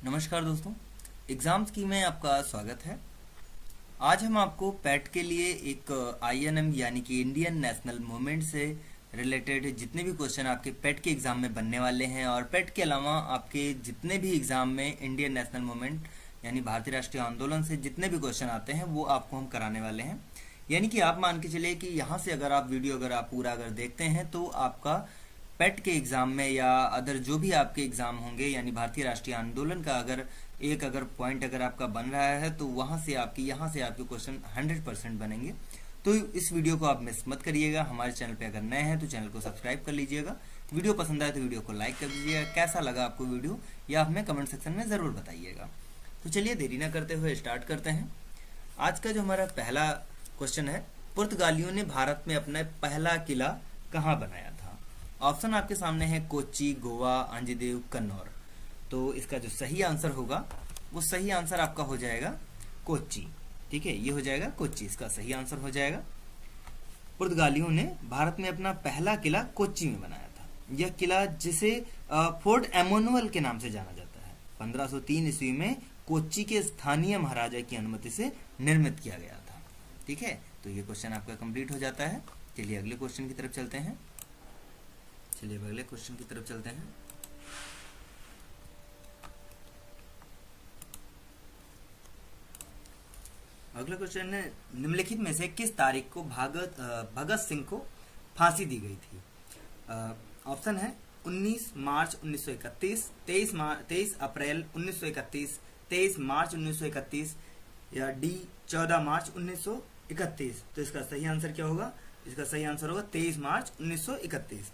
नमस्कार दोस्तों, एग्जाम्स की में आपका स्वागत है। आज हम आपको पैट के लिए एक INM यानी कि इंडियन नेशनल मूवमेंट से रिलेटेड जितने भी क्वेश्चन आपके पैट के एग्जाम में बनने वाले हैं और पैट के अलावा आपके जितने भी एग्जाम में इंडियन नेशनल मूवमेंट यानी भारतीय राष्ट्रीय आंदोलन से जितने भी क्वेश्चन आते हैं वो आपको हम कराने वाले हैं। यानी कि आप मान के चलिए कि यहाँ से अगर आप वीडियो आप पूरा देखते हैं तो आपका पैट के एग्जाम में या अदर जो भी आपके एग्जाम होंगे यानी भारतीय राष्ट्रीय आंदोलन का अगर पॉइंट आपका बन रहा है तो यहाँ से आपके क्वेश्चन 100% बनेंगे। तो इस वीडियो को आप मिस मत करिएगा। हमारे चैनल पे अगर नए हैं तो चैनल को सब्सक्राइब कर लीजिएगा। वीडियो पसंद आए तो वीडियो को लाइक कर दीजिएगा। कैसा लगा आपको वीडियो या हमें कमेंट सेक्शन में जरूर बताइएगा। तो चलिए देरी ना करते हुए स्टार्ट करते हैं। आज का जो हमारा पहला क्वेश्चन है, पुर्तगालियों ने भारत में अपना पहला किला कहाँ बनाया था? ऑप्शन आपके सामने है कोच्चि, गोवा, अंजदेव, कन्नौर। तो इसका जो सही आंसर होगा वो सही आंसर आपका हो जाएगा कोच्चि। ठीक है, ये हो जाएगा कोच्चि, इसका सही आंसर हो जाएगा। पुर्तगालियों ने भारत में अपना पहला किला कोच्चि में बनाया था। यह किला जिसे फोर्ट एमोनुअल के नाम से जाना जाता है 1503 ईस्वी में कोच्चि के स्थानीय महाराजा की अनुमति से निर्मित किया गया था। ठीक है, तो ये क्वेश्चन आपका कंप्लीट हो जाता है। चलिए अगले क्वेश्चन की तरफ चलते हैं। अगला क्वेश्चन है, निम्नलिखित में से किस तारीख को भगत सिंह को फांसी दी गई थी? ऑप्शन है 19 मार्च 1931, 23 अप्रैल 1931, 23 मार्च 1931 या डी 14 मार्च 1931। तो इसका सही आंसर क्या होगा? इसका सही आंसर होगा 23 मार्च 1931।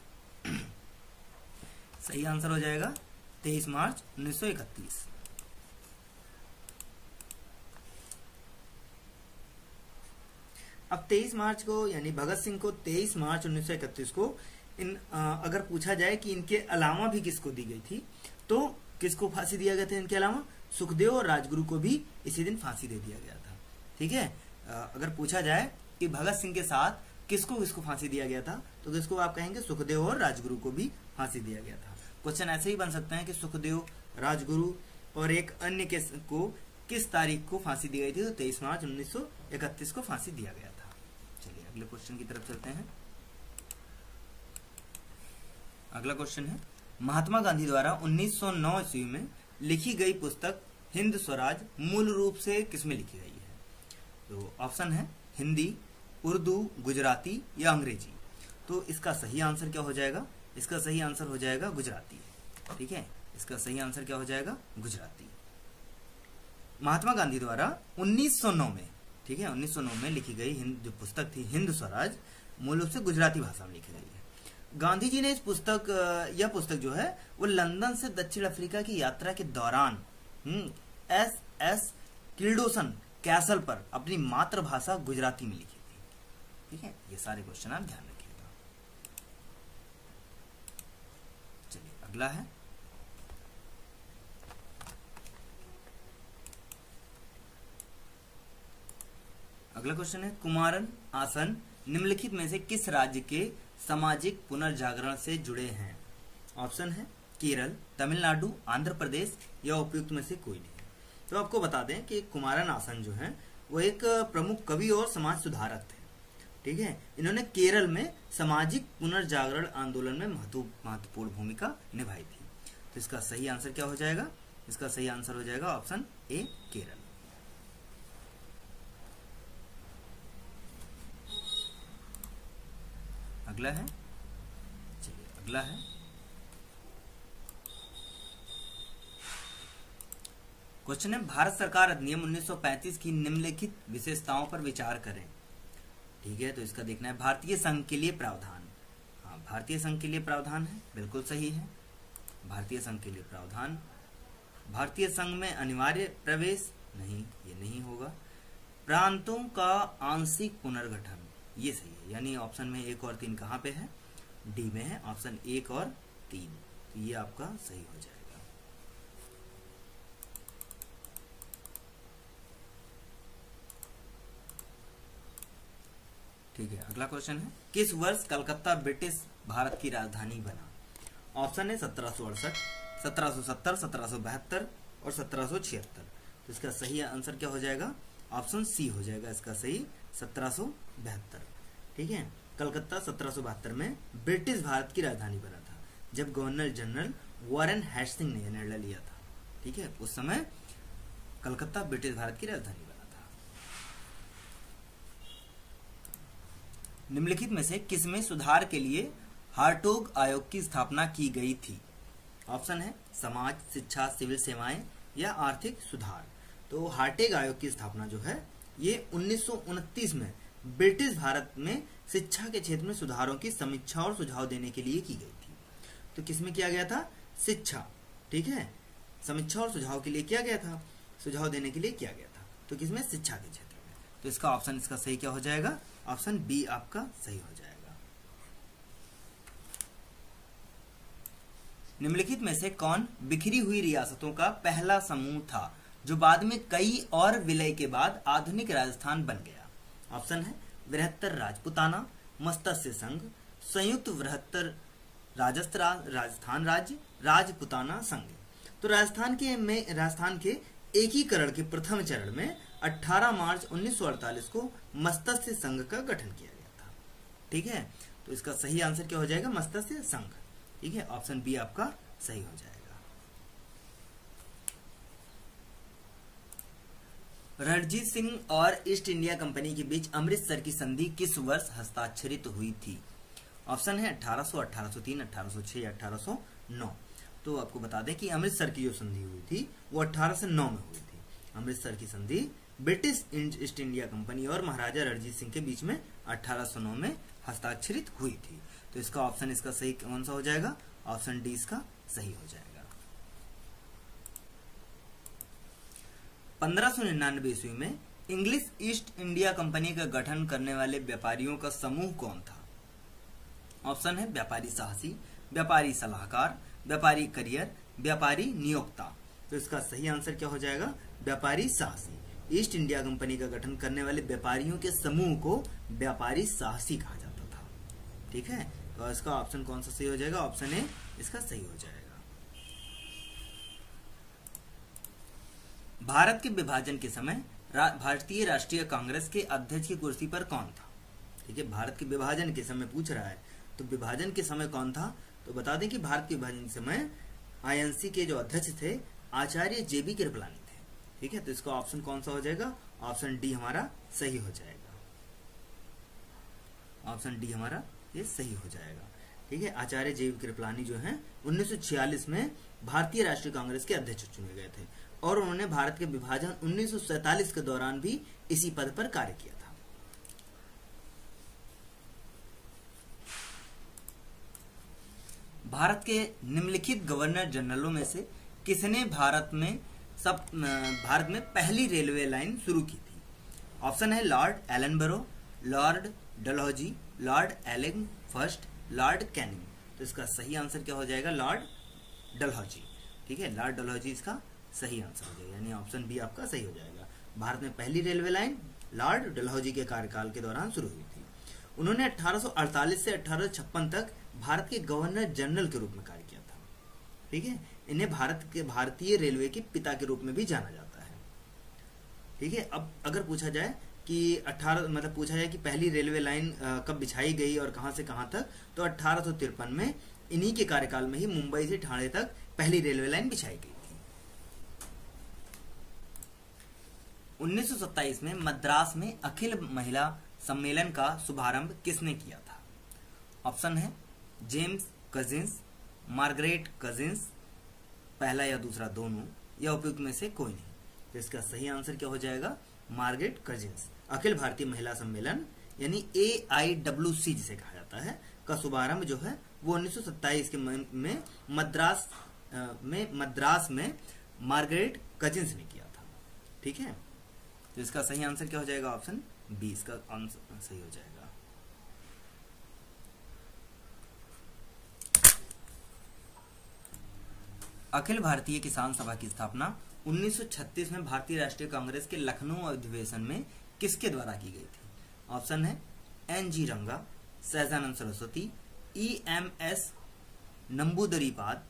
सही आंसर हो जाएगा 23 मार्च 1931। अब 23 मार्च को यानी भगत सिंह को 23 मार्च 1931 को अगर पूछा जाए कि इनके अलावा भी किसको दी गई थी तो किसको फांसी दिया गया था? इनके अलावा सुखदेव और राजगुरु को भी इसी दिन फांसी दे दिया गया था। ठीक है, अगर पूछा जाए कि भगत सिंह के साथ किसको फांसी दिया गया था तो किसको आप कहेंगे? सुखदेव और राजगुरु को भी फांसी दिया गया था। क्वेश्चन ऐसे ही बन सकते हैं कि सुखदेव, राजगुरु और एक अन्य को किस तारीख को फांसी दी गई थी? तो 23 मार्च 1931 को फांसी दिया गया था। चलिए अगले क्वेश्चन की तरफ चलते हैं। अगला क्वेश्चन है, महात्मा गांधी द्वारा 1909 ईस्वी में लिखी गई पुस्तक हिंद स्वराज मूल रूप से किसमें लिखी गई है? तो ऑप्शन है हिंदी, उर्दू, गुजराती या अंग्रेजी। तो इसका सही आंसर क्या हो जाएगा? इसका सही आंसर हो जाएगा गुजराती। ठीक है, इसका सही आंसर क्या हो जाएगा? गुजराती। महात्मा गांधी द्वारा 1909 में, ठीक है, 1909 में लिखी गई जो पुस्तक थी हिंद स्वराज मूल रूप से गुजराती भाषा में लिखी गई है। गांधी जी ने यह पुस्तक जो है वो लंदन से दक्षिण अफ्रीका की यात्रा के दौरान SS किल्डोसन कैसल पर अपनी मातृभाषा गुजराती में लिखी थी। ठीक है, ये सारे क्वेश्चन आप ध्यान रखिएगा। चलिए अगला है, अगला क्वेश्चन है, कुमारन आसन निम्नलिखित में से किस राज्य के सामाजिक पुनर्जागरण से जुड़े हैं? ऑप्शन है केरल, तमिलनाडु, आंध्र प्रदेश या उपयुक्त में से कोई नहीं। तो आपको बता दें कि कुमारन आसन जो है वो एक प्रमुख कवि और समाज सुधारक थे। ठीक है, इन्होंने केरल में सामाजिक पुनर्जागरण आंदोलन में महत्वपूर्ण भूमिका निभाई थी। तो इसका सही आंसर क्या हो जाएगा? इसका सही आंसर हो जाएगा ऑप्शन ए, केरल। अगला है, चलिए अगला है, क्वेश्चन है, भारत सरकार अधिनियम 1935 की निम्नलिखित विशेषताओं पर विचार करें। ठीक है, तो इसका देखना है भारतीय संघ के लिए प्रावधान। हाँ, भारतीय संघ के लिए प्रावधान है, बिल्कुल सही है, भारतीय संघ के लिए प्रावधान। भारतीय संघ में अनिवार्य प्रवेश नहीं, ये नहीं होगा। प्रांतों का आंशिक पुनर्गठन, ये सही है, यानी ऑप्शन में 1 और 3 कहाँ पे है? डी में है, ऑप्शन 1 और 3। तो ये आपका सही हो जाएगा। ठीक है, अगला क्वेश्चन है, किस वर्ष कलकत्ता ब्रिटिश भारत की राजधानी बना? ऑप्शन है 1768, 1770, 1772 और 1776। तो इसका सही आंसर क्या हो जाएगा? ऑप्शन सी हो जाएगा इसका सही, 1772। ठीक है, कलकत्ता 1772 में ब्रिटिश भारत की राजधानी बना था, जब गवर्नर जनरल वॉरेन हेस्टिंग ने निर्णय लिया था। ठीक है, उस समय कलकत्ता ब्रिटिश भारत की राजधानी बना था। निम्नलिखित में से किसमें सुधार के लिए हार्टोग आयोग की स्थापना की गई थी? ऑप्शन है समाज, शिक्षा, सिविल सेवाएं या आर्थिक सुधार। तो हार्टेग आयोग की स्थापना जो है ये 1929 में ब्रिटिश भारत में शिक्षा के क्षेत्र में सुधारों की समीक्षा और सुझाव देने के लिए की गई थी। तो किसमें किया गया था? शिक्षा। ठीक है, समीक्षा और सुझाव के लिए किया गया था, सुझाव देने के लिए किया गया था। तो किसमें? शिक्षा के क्षेत्र में। तो इसका ऑप्शन इसका सही क्या हो जाएगा? ऑप्शन बी आपका सही हो जाएगा। निम्नलिखित में से कौन बिखरी हुई रियासतों का पहला समूह था जो बाद में कई और विलय के बाद आधुनिक राजस्थान बन गया? ऑप्शन है बृहत्तर राजपुताना, मत्स्य संघ, संयुक्त बृहत्तर राजस्थान राज्य, राजपुताना संघ। तो राजस्थान के एकीकरण के प्रथम चरण में 18 मार्च 1948 को मत्स्य संघ का गठन किया गया था। ठीक है, तो इसका सही आंसर क्या हो जाएगा? मत्स्य संघ। ठीक है, ऑप्शन बी आपका सही हो जाएगा। रणजीत सिंह और ईस्ट इंडिया कंपनी के बीच अमृतसर की संधि किस वर्ष हस्ताक्षरित हुई थी? ऑप्शन है 1800, 1803, 1806 या 1809। तो आपको बता दें कि अमृतसर की जो संधि हुई थी वो 1809 में हुई थी। अमृतसर की संधि ब्रिटिश ईस्ट इंडिया कंपनी और महाराजा रणजीत सिंह के बीच में 1809 में हस्ताक्षरित हुई थी। तो इसका ऑप्शन इसका सही कौन सा हो जाएगा? ऑप्शन डी इसका सही हो जाएगा। 1599 ईस्वी में इंग्लिश ईस्ट इंडिया कंपनी का गठन करने वाले व्यापारियों का समूह कौन था? ऑप्शन है व्यापारी साहसी, व्यापारी सलाहकार, व्यापारी करियर, व्यापारी नियोक्ता। तो इसका सही आंसर क्या हो जाएगा? व्यापारी साहसी। ईस्ट इंडिया कंपनी का गठन करने वाले व्यापारियों के समूह को व्यापारी साहसी कहा जाता था। ठीक है, तो इसका ऑप्शन कौन सा सही हो जाएगा? ऑप्शन ए इसका सही हो जाएगा। भारत के विभाजन के समय भारतीय राष्ट्रीय कांग्रेस के अध्यक्ष की कुर्सी पर कौन था? ठीक है, भारत के विभाजन के समय पूछ रहा है, तो विभाजन के समय कौन था? तो बता दें कि भारत के विभाजन के समय आईएनसी के जो अध्यक्ष थे आचार्य जेबी कृपलानी थे। ठीक है, तो इसका ऑप्शन कौन सा हो जाएगा? ऑप्शन डी हमारा सही हो जाएगा। ऑप्शन डी हमारा ये सही हो जाएगा। ठीक है, आचार्य जेबी कृपलानी जो हैं 1946 में भारतीय राष्ट्रीय कांग्रेस के अध्यक्ष चुने गए थे और उन्होंने भारत के विभाजन 1947 के दौरान भी इसी पद पर कार्य किया था। भारत के निम्नलिखित गवर्नर जनरलों में से किसने भारत में पहली रेलवे लाइन शुरू की थी? ऑप्शन है Lord Ellenborough, Lord Dalhousie, Lord एलिंग फर्स्ट, लॉर्ड कैनिंग। तो इसका सही आंसर क्या हो जाएगा? Lord Dalhousie. ठीक है, लॉर्ड डलहौजी इसका सही आंसर हो जाएगा, यानी ऑप्शन बी आपका सही हो जाएगा। भारत में पहली रेलवे लाइन लॉर्ड डलहौजी के कार्यकाल के दौरान शुरू हुई थी। उन्होंने 1848 से 1856 तक भारत के गवर्नर जनरल के रूप में कार्य किया था। ठीक है, इन्हें भारतीय रेलवे के पिता के रूप में भी जाना जाता है। ठीक है, अब अगर पूछा जाए कि पूछा जाए कि पहली रेलवे लाइन कब बिछाई गई और कहां से कहां तक, तो 1853 में इन्हीं के कार्यकाल में ही मुंबई से ठाणे तक पहली रेलवे लाइन बिछाई गई थी। 1927 में मद्रास में अखिल महिला सम्मेलन का शुभारंभ किसने किया था? ऑप्शन है जेम्स कजिंस, मार्गरेट कजिंस, पहला या दूसरा दोनों, या उपयुक्त में से कोई नहीं। तो इसका सही आंसर क्या हो जाएगा? मार्गरेट कजिंस। अखिल भारतीय महिला सम्मेलन यानी AIWC जिसे कहा जाता है का शुभारंभ जो है वो 1927 के में मद्रास में मार्गरेट कजिंस ने किया था। ठीक है, तो इसका सही आंसर क्या हो जाएगा? ऑप्शन बी इसका आंसर सही हो जाएगा। अखिल भारतीय किसान सभा की स्थापना 1936 में भारतीय राष्ट्रीय कांग्रेस के लखनऊ अधिवेशन में किसके द्वारा की गई थी? ऑप्शन है NG रंगा, सहजानंद सरस्वती, EMS नंबूदरीपाद,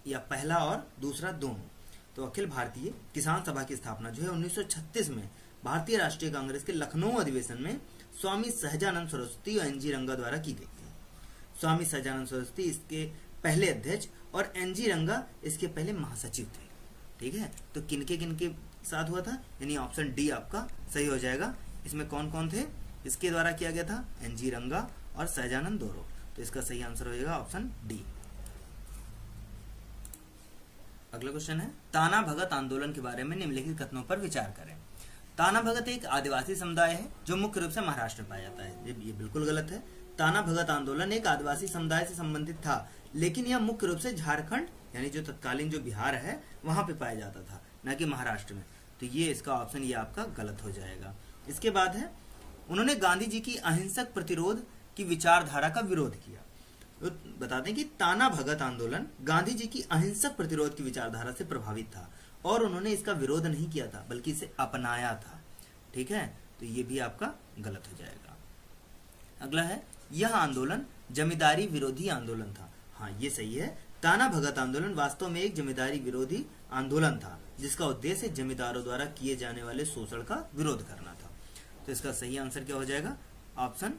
या पहला और दूसरा दोनों। तो अखिल भारतीय किसान सभा की स्थापना जो है 1936 में भारतीय राष्ट्रीय कांग्रेस के लखनऊ अधिवेशन में स्वामी सहजानंद सरस्वती और एनजी रंगा द्वारा की गई थी। स्वामी सहजानंद सरस्वती इसके पहले अध्यक्ष और एनजी रंगा इसके पहले महासचिव थे। ठीक है, तो किनके साथ हुआ था, यानी ऑप्शन डी आपका सही हो जाएगा। इसमें कौन कौन थे, इसके द्वारा किया गया था एनजी रंगा और सहजानंद दोरो, तो इसका सही आंसर हो जाएगा ऑप्शन डी। अगला क्वेश्चन है, ताना भगत आंदोलन के बारे में निम्नलिखित कथनों पर विचार करें। ताना भगत एक आदिवासी समुदाय है जो मुख्य रूप से महाराष्ट्र में पाया जाता है। ये बिल्कुल गलत है। ताना भगत आंदोलन एक आदिवासी समुदाय से संबंधित था, लेकिन यह मुख्य रूप से झारखंड यानी जो तत्कालीन जो बिहार है वहां पे पाया जाता था, न कि महाराष्ट्र में। तो ये इसका ऑप्शन ये आपका गलत हो जाएगा। इसके बाद है, उन्होंने गांधी जी की अहिंसक प्रतिरोध की विचारधारा का विरोध किया। तो बता दें कि ताना भगत आंदोलन गांधी जी की अहिंसक प्रतिरोध की विचारधारा से प्रभावित था और उन्होंने इसका विरोध नहीं किया था बल्कि इसे अपनाया था। ठीक है, तो ये भी आपका गलत हो जाएगा। अगला है, यह आंदोलन जमींदारी विरोधी आंदोलन था। हाँ, ये सही है। ताना भगत आंदोलन वास्तव में एक जमींदारी विरोधी आंदोलन था जिसका उद्देश्य जमींदारों द्वारा किए जाने वाले शोषण का विरोध करना था। तो इसका सही आंसर क्या हो जाएगा, ऑप्शन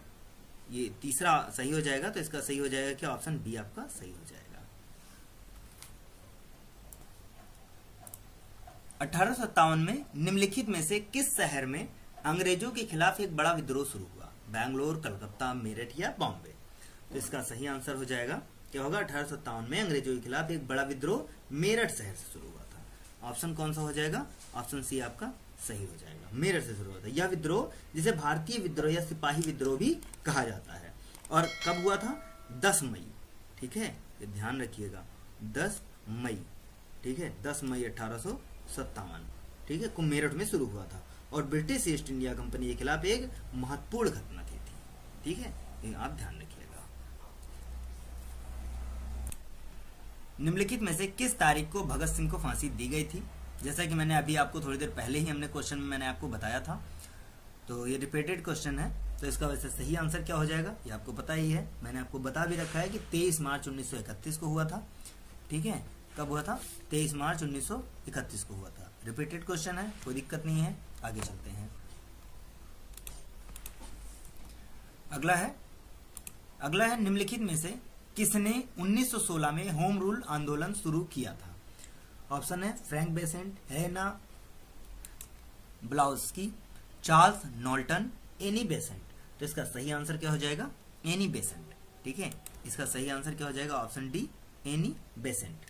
ये तीसरा सही हो जाएगा। तो इसका सही हो जाएगा क्या, ऑप्शन बी आपका सही हो जाएगा। 1857 में निम्नलिखित में से किस शहर में अंग्रेजों के खिलाफ एक बड़ा विद्रोह शुरू हुआ, बैंगलोर, कलकत्ता, मेरठ या बॉम्बे। तो इसका सही आंसर हो जाएगा क्या होगा, 1857 में अंग्रेजों के खिलाफ एक बड़ा विद्रोह मेरठ शहर से शुरू हुआ था। ऑप्शन कौन सा हो जाएगा, ऑप्शन सी आपका सही हो जाएगा, मेरठ से शुरू हुआ था। यह विद्रोह जिसे भारतीय विद्रोह या सिपाही विद्रोह भी कहा जाता है। और कब हुआ था, 10 मई। ठीक है, ये ध्यान रखिएगा, 10 मई। ठीक है, 10 मई 1857। ठीक है, को मेरठ में शुरू हुआ था और ब्रिटिश ईस्ट इंडिया कंपनी के खिलाफ एक महत्वपूर्ण घटना थी। ठीक है, ये आप ध्यान रखिएगा। निम्नलिखित में से किस तारीख को भगत सिंह को फांसी दी गई थी। जैसा कि मैंने अभी आपको थोड़ी देर पहले ही हमने क्वेश्चन में मैंने आपको बताया था, तो ये रिपीटेड क्वेश्चन है। तो इसका वैसे सही आंसर क्या हो जाएगा, ये आपको पता ही है, मैंने आपको बता भी रखा है कि 23 मार्च 1931 को हुआ था। ठीक है, कब हुआ था, 23 मार्च 1931 को हुआ था। रिपीटेड क्वेश्चन है, कोई दिक्कत नहीं है। आगे चलते हैं। अगला है निम्नलिखित में से किसने 1916 में होम रूल आंदोलन शुरू किया था। ऑप्शन है फ्रैंक बेसेंट, हेना ब्लाउस्की, चार्ल्स नॉल्टन, एनी बेसेंट। तो इसका सही आंसर क्या हो जाएगा, एनी बेसेंट। ठीक है, इसका सही आंसर क्या हो जाएगा, ऑप्शन डी, एनी बेसेंट।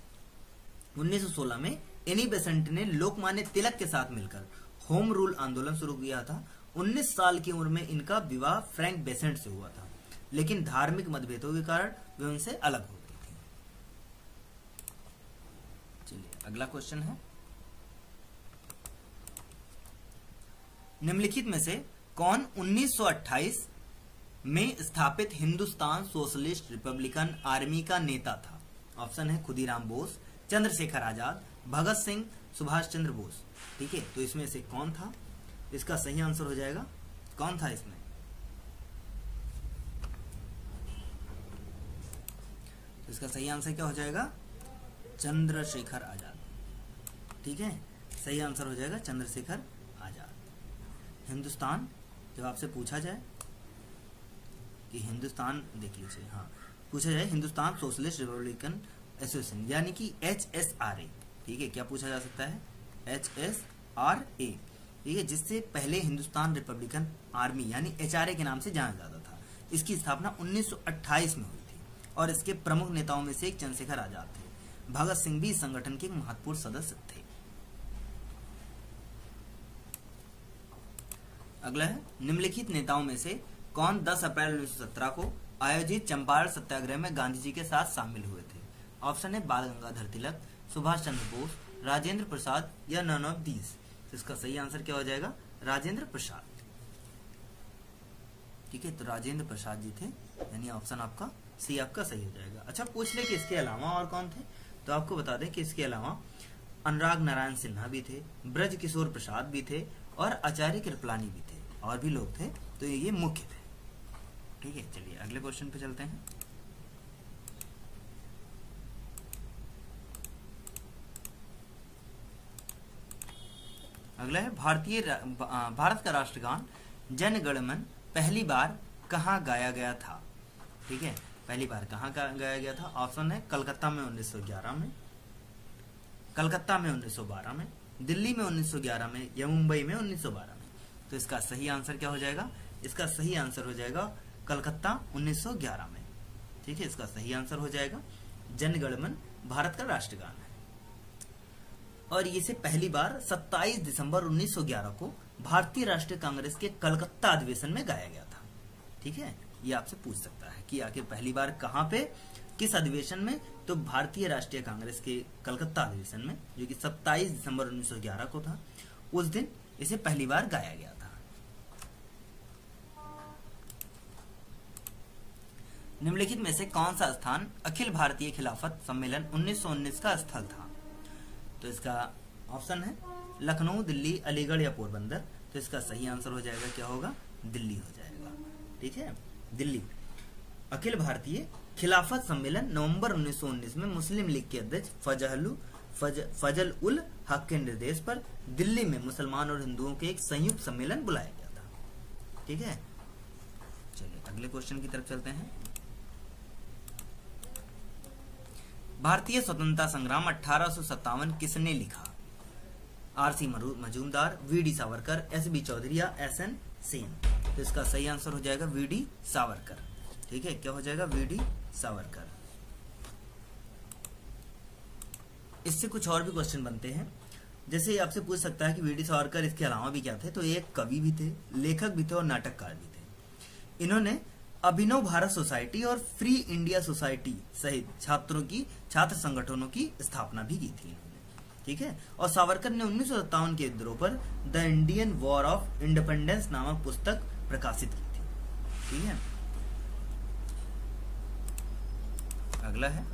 1916 में एनी बेसेंट ने लोकमान्य तिलक के साथ मिलकर होम रूल आंदोलन शुरू किया था। 19 साल की उम्र में इनका विवाह फ्रैंक बेसेंट से हुआ था, लेकिन धार्मिक मतभेदों के कारण वे उनसे अलग हो गई थी। चलिए अगला क्वेश्चन है, निम्नलिखित में से कौन 1928 में स्थापित हिंदुस्तान सोशलिस्ट रिपब्लिकन आर्मी का नेता था। ऑप्शन है खुदीराम बोस, चंद्रशेखर आजाद, भगत सिंह, सुभाष चंद्र बोस। ठीक है, तो इसमें से कौन था, इसका सही आंसर हो जाएगा, कौन था इसमें, तो इसका सही आंसर क्या हो जाएगा, चंद्रशेखर आजाद। ठीक है, सही आंसर हो जाएगा चंद्रशेखर आजाद। हिंदुस्तान, जब आपसे पूछा जाए कि हिंदुस्तान, देख लीजिए, हाँ पूछा जाए हिंदुस्तान सोशलिस्ट रिपब्लिकन एसोसिएशन यानी कि HSRA। ठीक है, क्या पूछा जा सकता है, HSRA। ठीक है, जिससे पहले हिंदुस्तान रिपब्लिकन आर्मी यानी HRA के नाम से जाना जाता था। इसकी स्थापना 1928 में हुई थी और इसके प्रमुख नेताओं में से एक चंद्रशेखर आजाद थे। भगत सिंह भी इस संगठन के एक महत्वपूर्ण सदस्य थे। अगला है, निम्नलिखित नेताओं में से कौन 10 अप्रैल 1917 को आयोजित चंपारण सत्याग्रह में गांधी जी के साथ शामिल हुए थे। ऑप्शन है बाल गंगाधर तिलक, सुभाष चंद्र बोस, राजेंद्र प्रसाद या नन ऑफ दीज। तो इसका सही आंसर क्या हो जाएगा, राजेंद्र प्रसाद। ठीक है, तो राजेंद्र प्रसाद जी थे, यानी ऑप्शन आपका सी आपका सही हो जाएगा। अच्छा, पूछ ले कि इसके अलावा और कौन थे, तो आपको बता दें कि इसके अलावा अनुराग नारायण सिन्हा भी थे, ब्रज किशोर प्रसाद भी थे और आचार्य कृपलानी भी थे, और भी लोग थे, तो ये मुख्य थे। ठीक है, चलिए अगले क्वेश्चन पे चलते हैं। अगला है भारत का राष्ट्रगान जन गण मन पहली बार कहाँ गाया गया था। ठीक है, पहली बार कहाँ गाया गया था? ऑप्शन है कलकत्ता में 1911 में, कलकत्ता में 1912 में, दिल्ली में 1911 में या मुंबई में 1912 में। तो इसका सही आंसर क्या हो जाएगा? इसका सही आंसर हो जाएगा कलकत्ता 1911 में। ठीक है, इसका सही आंसर हो जाएगा जन गण मन भारत का राष्ट्रगान है। और इसे पहली बार 27 दिसंबर 1911 को भारतीय राष्ट्रीय कांग्रेस के कलकत्ता अधिवेशन में गाया गया था। ठीक है, ये आपसे पूछ सकता है कि आखिर पहली बार कहां पे, किस अधिवेशन में? तो भारतीय राष्ट्रीय कांग्रेस के कलकत्ता अधिवेशन में, जो कि 27 दिसंबर 1911 को था। उस दिन इसे पहली बार गाया गया था। निम्नलिखित में से कौन सा स्थान अखिल भारतीय खिलाफत सम्मेलन 1919 का स्थल था? तो इसका ऑप्शन है लखनऊ, दिल्ली, अलीगढ़ या पोरबंदर। तो इसका सही आंसर हो जाएगा, क्या होगा? दिल्ली हो जाएगा। ठीक है, दिल्ली। अखिल भारतीय खिलाफत सम्मेलन नवंबर 1919 में मुस्लिम लीग के अध्यक्ष फजल उल हक के निर्देश पर दिल्ली में मुसलमान और हिंदुओं के एक संयुक्त सम्मेलन बुलाया गया था। ठीक है, चलिए अगले क्वेश्चन की तरफ चलते हैं। भारतीय स्वतंत्रता संग्राम 1857 किसने लिखा? R C. Majumdar, V D. Savarkar, S B. Chaudhary या एस.एन. सेन। तो इसका सही आंसर हो जाएगा वी.डी. सावरकर। ठीक है, क्या हो जाएगा? वी.डी. सावरकर। इससे कुछ और भी क्वेश्चन बनते हैं। जैसे आपसे पूछ सकता है कि वी.डी. सावरकर इसके अलावा भी क्या थे? तो एक कवि भी थे, लेखक भी थे और नाटककार भी थे। इन्होंने अभिनव भारत सोसाइटी और फ्री इंडिया सोसाइटी सहित छात्र संगठनों की स्थापना भी की थी। ठीक है, और सावरकर ने 1957 के विद्रोह पर the Indian war of independence नामक पुस्तक प्रकाशित की थी। ठीक है, अगला है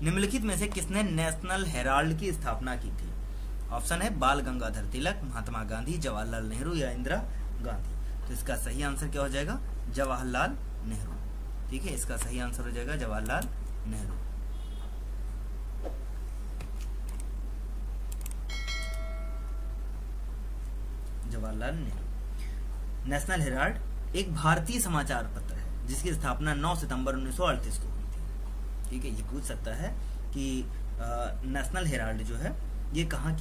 निम्नलिखित में से किसने नेशनल हेराल्ड की स्थापना की थी? ऑप्शन है बाल गंगाधर तिलक, महात्मा गांधी, जवाहरलाल नेहरू या इंदिरा गांधी। तो इसका सही आंसर क्या हो जाएगा? जवाहरलाल नेहरू। ठीक है, इसका सही आंसर हो जाएगा जवाहरलाल नेहरू। जवाहरलाल नेहरू। नेशनल हेराल्ड एक भारतीय समाचार पत्र है जिसकी स्थापना 9 सितंबर 1938 को हुई थी। ठीक है, ये पूछ सकता है कि नेशनल हेराल्ड जो है ये कहाँ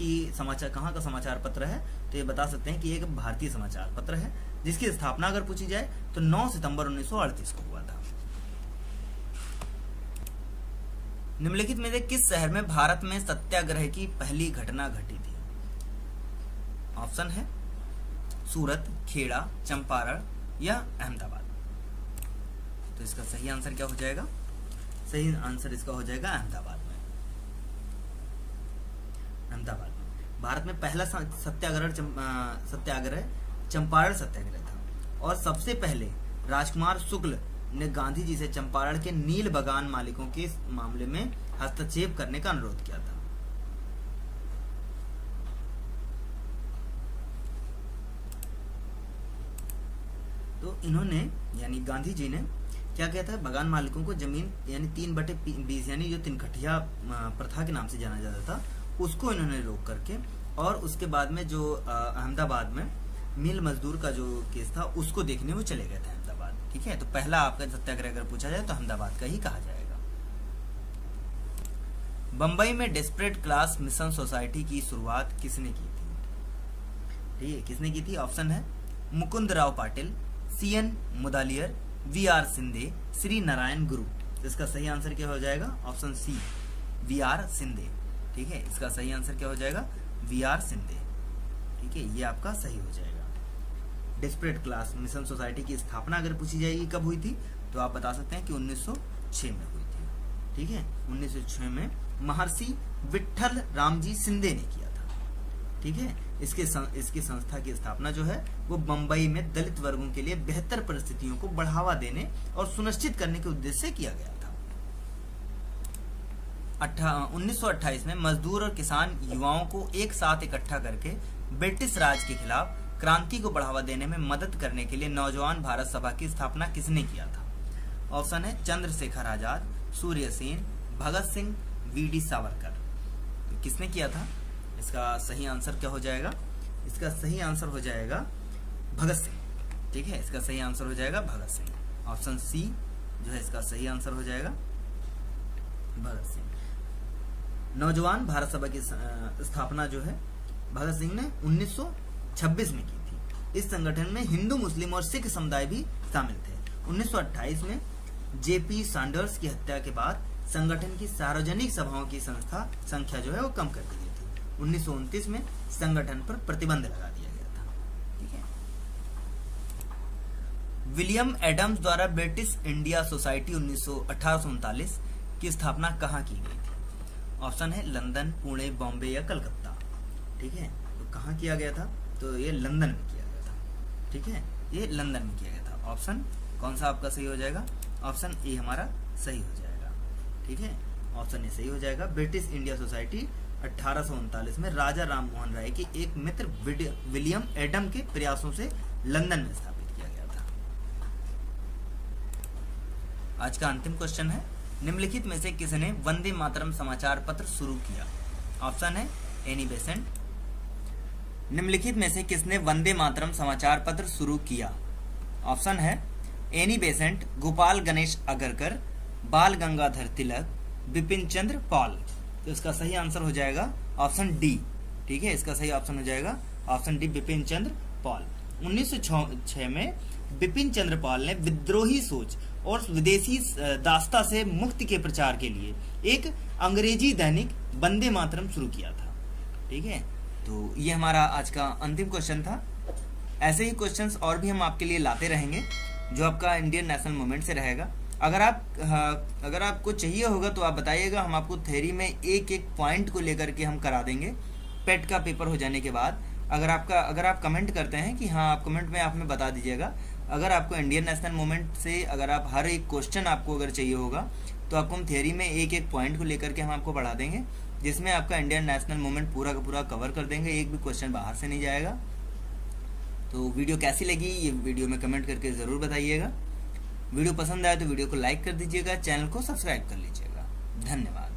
का समाचार पत्र है? तो ये बता सकते हैं कि एक भारतीय समाचार पत्र है जिसकी स्थापना अगर पूछी जाए तो 9 सितंबर 1938 को हुआ था। निम्नलिखित में से किस शहर में भारत में सत्याग्रह की पहली घटना घटी थी? ऑप्शन है सूरत, खेड़ा, चंपारण या अहमदाबाद। तो इसका सही आंसर क्या हो जाएगा? सही आंसर इसका हो जाएगा अहमदाबाद में। अहमदाबाद में भारत में पहला सत्याग्रह चंपारण सत्याग्रह था और सबसे पहले राजकुमार शुक्ल ने गांधी जी से चंपारण के नील बगान मालिकों के मामले में हस्तक्षेप करने का अनुरोध किया था। तो इन्होंने यानी गांधी जी ने क्या किया था? बगान मालिकों को जमीन यानी 3/20 यानी जो तिनकठिया प्रथा के नाम से जाना जाता था उसको इन्होंने रोक करके, और उसके बाद में जो अहमदाबाद में मिल मजदूर का जो केस था उसको देखने वो चले गए थे अहमदाबाद। ठीक है, तो पहला आपका सत्याग्रह अगर पूछा जाए तो अहमदाबाद का ही कहा जाएगा। बंबई में डेस्परेट क्लास मिशन सोसाइटी की शुरुआत किसने की थी? ठीक है, किसने की थी? ऑप्शन है मुकुंद राव पाटिल, सी.एन. मुदालियर, वी.आर. सिंधे, श्री नारायण गुरु। इसका सही आंसर क्या हो जाएगा? Option C, V R. सिंधे। ठीक है, इसका सही आंसर क्या हो जाएगा? वी.आर. सिंधे। ठीक है, ये आपका सही हो जाएगा। डेस्परेट क्लास मिशन सोसाइटी की स्थापना अगर पूछी जाएगी कब हुई थी तो आप बता सकते हैं कि 1906 में हुई थी। ठीक है, 1906 में महर्षि विट्ठल रामजी सिंधे ने किया था। ठीक है, इसकी संस्था की स्थापना जो है वो बंबई में दलित वर्गों के लिए बेहतर परिस्थितियों को बढ़ावा देने और सुनिश्चित करने के उद्देश्य से किया गया था। 1928 में मजदूर और किसान युवाओं को एक साथ इकट्ठा करके ब्रिटिश राज के खिलाफ क्रांति को बढ़ावा देने में मदद करने के लिए नौजवान भारत सभा की स्थापना किसने किया था? ऑप्शन है चंद्रशेखर आजाद, सूर्य सेन, भगत सिंह, वी.डी. सावरकर। तो किसने किया था? इसका सही आंसर क्या हो जाएगा? इसका सही आंसर हो जाएगा भगत सिंह। ठीक है, इसका सही आंसर हो जाएगा भगत सिंह। ऑप्शन सी जो है इसका सही आंसर हो जाएगा भगत सिंह। नौजवान भारत सभा की स्थापना जो है भगत सिंह ने 1926 में की थी। इस संगठन में हिंदू, मुस्लिम और सिख समुदाय भी शामिल थे। 1928 में जेपी सैंडर्स की हत्या के बाद संगठन की सार्वजनिक सभाओं की संख्या जो है वो कम कर दी गई थी। 1929 में संगठन पर प्रतिबंध लगा दिया गया था। ठीक है। विलियम एडम्स द्वारा ब्रिटिश इंडिया सोसाइटी 1839 की स्थापना कहाँ की गई थी? ऑप्शन है लंदन, पुणे, बॉम्बे या कलकत्ता। ठीक है, तो कहाँ किया गया था? तो ये लंदन में किया गया था। ठीक है, ये लंदन में किया गया था। ऑप्शन कौन सा आपका सही हो जाएगा? ऑप्शन ए हमारा सही हो जाएगा। ठीक है, ऑप्शन ए सही हो जाएगा। ब्रिटिश इंडिया सोसाइटी 1839 में राजा राम मोहन राय के एक मित्र विलियम एडम के प्रयासों से लंदन में स्थापित किया गया था। आज का अंतिम क्वेश्चन है, निम्नलिखित में से किसने वंदे मातरम समाचार पत्र शुरू किया? ऑप्शन है एनी बेसेंट। निम्नलिखित में से किसने वंदे मातरम समाचार पत्र शुरू किया? ऑप्शन है एनी बेसेंट, गोपाल गणेश अगरकर, बाल गंगाधर तिलक, बिपिन चंद्र पॉल। तो इसका सही आंसर हो जाएगा ऑप्शन डी। ठीक है, इसका सही ऑप्शन हो जाएगा option D, Bipin Chandra Paul. 1906 में बिपिन चंद्र पॉल ने विद्रोही सोच और विदेशी दास्ता से मुक्ति के प्रचार के लिए एक अंग्रेजी दैनिक वंदे मातरम शुरू किया था। ठीक है, तो ये हमारा आज का अंतिम क्वेश्चन था। ऐसे ही क्वेश्चंस और भी हम आपके लिए लाते रहेंगे जो आपका इंडियन नेशनल मूवमेंट से रहेगा। अगर आपको चाहिए होगा तो आप बताइएगा, हम आपको थ्योरी में एक एक पॉइंट को लेकर के हम करा देंगे पेट का पेपर हो जाने के बाद। अगर आप कमेंट करते हैं कि हाँ, आप कमेंट में आप में बता दीजिएगा। अगर आपको इंडियन नेशनल मूवमेंट से अगर आप हर एक क्वेश्चन आपको अगर चाहिए होगा तो आपको हम थ्योरी में एक एक पॉइंट को लेकर के हम आपको पढ़ा देंगे, जिसमें आपका इंडियन नेशनल मूवमेंट पूरा का पूरा कवर कर देंगे। एक भी क्वेश्चन बाहर से नहीं जाएगा। तो वीडियो कैसी लगी ये वीडियो में कमेंट करके ज़रूर बताइएगा। वीडियो पसंद आए तो वीडियो को लाइक कर दीजिएगा, चैनल को सब्सक्राइब कर लीजिएगा। धन्यवाद।